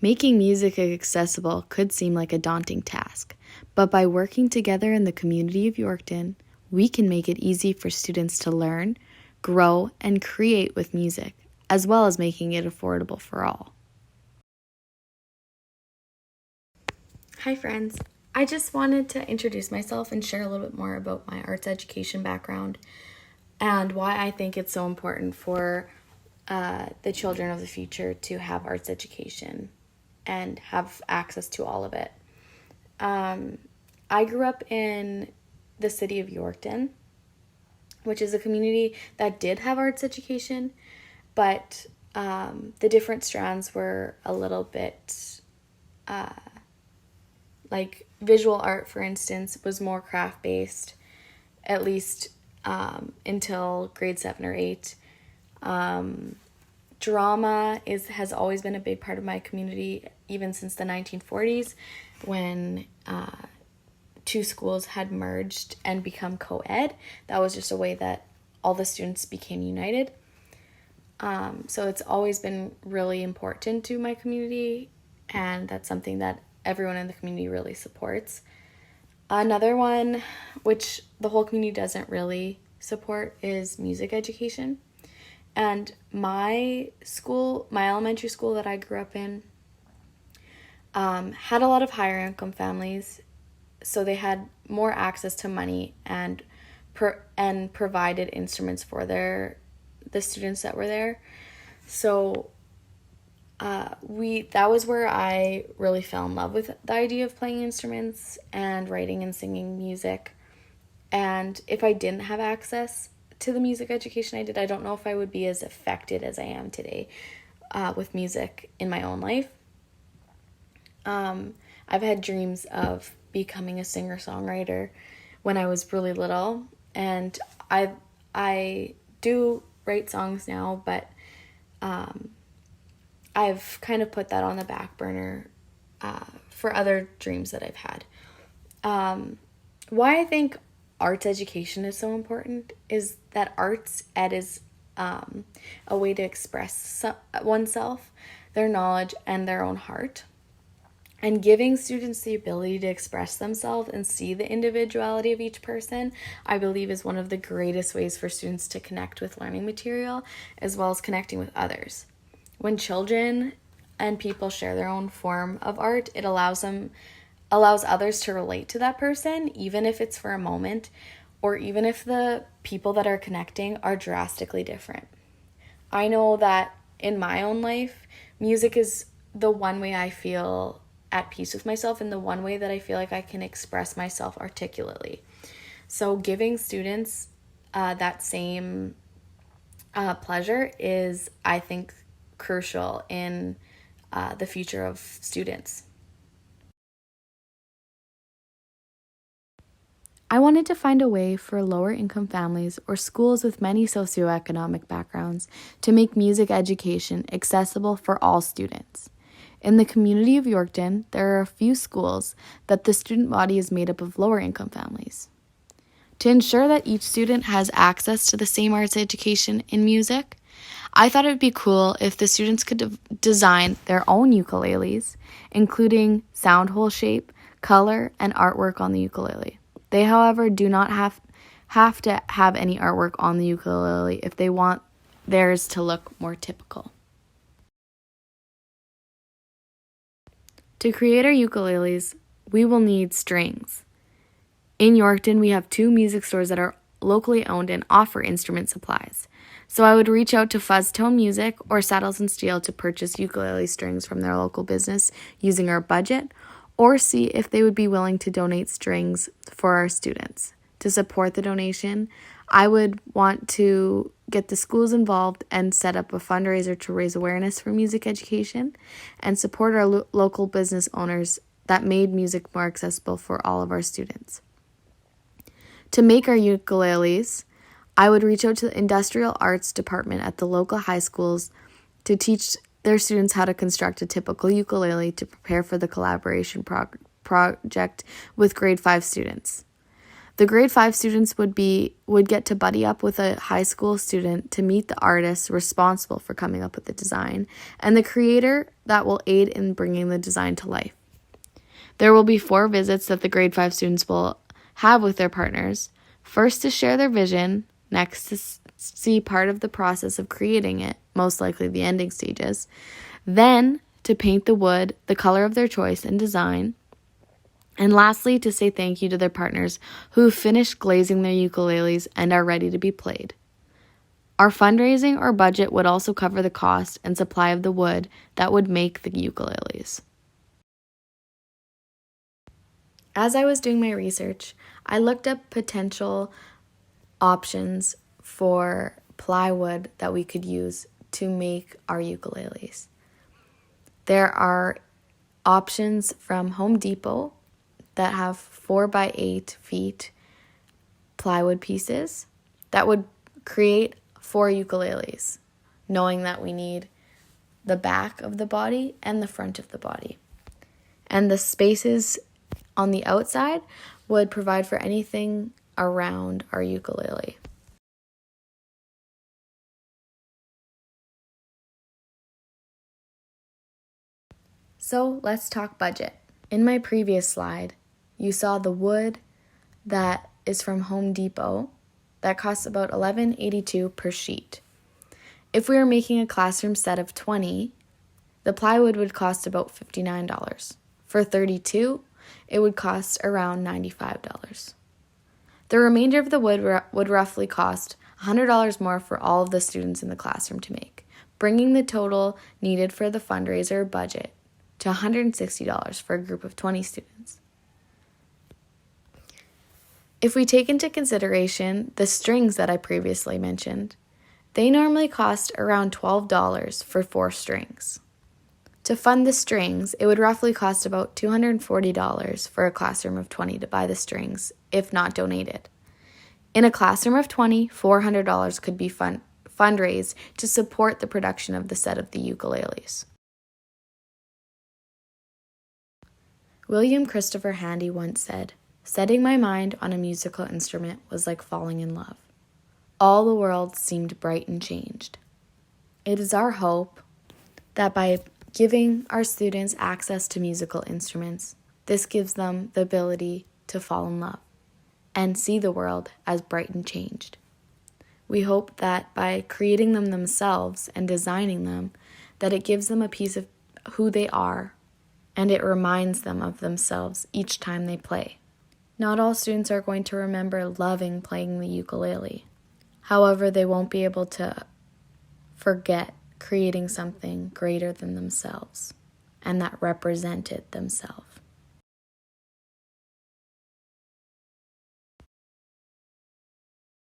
Making music accessible could seem like a daunting task, but by working together in the community of Yorkton, we can make it easy for students to learn, grow, and create with music, as well as making it affordable for all. Hi friends, I just wanted to introduce myself and share a little bit more about my arts education background and why I think it's so important for the children of the future to have arts education and have access to all of it. I grew up in the city of Yorkton, which is a community that did have arts education, but the different strands were a little bit, like visual art, for instance, was more craft-based, at least until grade 7 or 8. Drama has always been a big part of my community, even since the 1940s, when two schools had merged and become co-ed. That was just a way that all the students became united. So it's always been really important to my community, and that's something that everyone in the community really supports. Another one, which the whole community doesn't really support, is music education. And my elementary school that I grew up in, had a lot of higher income families, so they had more access to money and provided instruments for the students that were there. So that was where I really fell in love with the idea of playing instruments and writing and singing music. And if I didn't have access to the music education I did, I don't know if I would be as affected as I am today with music in my own life. I've had dreams of becoming a singer-songwriter when I was really little, and I do write songs now, but I've kind of put that on the back burner for other dreams that I've had. Why I think arts education is so important is that arts ed is a way to express oneself, their knowledge, and their own heart. And giving students the ability to express themselves and see the individuality of each person, I believe, is one of the greatest ways for students to connect with learning material, as well as connecting with others. When children and people share their own form of art, it allows others to relate to that person, even if it's for a moment, or even if the people that are connecting are drastically different. I know that in my own life, music is the one way I feel at peace with myself and the one way that I feel like I can express myself articulately. So giving students that same pleasure is, I think, crucial in the future of students. I wanted to find a way for lower income families or schools with many socioeconomic backgrounds to make music education accessible for all students. In the community of Yorkton, there are a few schools that the student body is made up of lower income families. To ensure that each student has access to the same arts education in music, I thought it would be cool if the students could design their own ukuleles, including sound hole shape, color, and artwork on the ukulele. They, however, do not have to have any artwork on the ukulele if they want theirs to look more typical. To create our ukuleles, we will need strings. In Yorkton, we have 2 music stores that are locally owned and offer instrument supplies. So I would reach out to Fuzztone Music or Saddles and Steel to purchase ukulele strings from their local business using our budget, or see if they would be willing to donate strings for our students. To support the donation, I would want to get the schools involved and set up a fundraiser to raise awareness for music education and support our local business owners that made music more accessible for all of our students. To make our ukuleles, I would reach out to the industrial arts department at the local high schools to teach their students how to construct a typical ukulele to prepare for the collaboration project with grade 5 students. The grade 5 students would get to buddy up with a high school student to meet the artist responsible for coming up with the design and the creator that will aid in bringing the design to life. There will be 4 visits that the grade 5 students will have with their partners. First, to share their vision. Next, to see part of the process of creating it, most likely the ending stages. Then, to paint the wood, the color of their choice and design. And lastly, to say thank you to their partners who have finished glazing their ukuleles and are ready to be played. Our fundraising or budget would also cover the cost and supply of the wood that would make the ukuleles. As I was doing my research, I looked up potential options for plywood that we could use to make our ukuleles. There are options from Home Depot that have 4 by 8 feet plywood pieces that would create 4 ukuleles, knowing that we need the back of the body and the front of the body. And the spaces on the outside would provide for anything around our ukulele. So let's talk budget. In my previous slide, you saw the wood that is from Home Depot that costs about $11.82 per sheet. If we were making a classroom set of 20, the plywood would cost about $59. For 32, it would cost around $95. The remainder of the wood would roughly cost $100 more for all of the students in the classroom to make, bringing the total needed for the fundraiser budget to $160 for a group of 20 students. If we take into consideration the strings that I previously mentioned, they normally cost around $12 for 4 strings. To fund the strings, it would roughly cost about $240 for a classroom of 20 to buy the strings, if not donated. In a classroom of 20, $400 could be fundraised to support the production of the set of the ukuleles. William Christopher Handy once said, "Setting my mind on a musical instrument was like falling in love. All the world seemed bright and changed." It is our hope that by giving our students access to musical instruments, this gives them the ability to fall in love and see the world as bright and changed. We hope that by creating them themselves and designing them, that it gives them a piece of who they are, and it reminds them of themselves each time they play. Not all students are going to remember loving playing the ukulele. However, they won't be able to forget creating something greater than themselves and that represented themselves.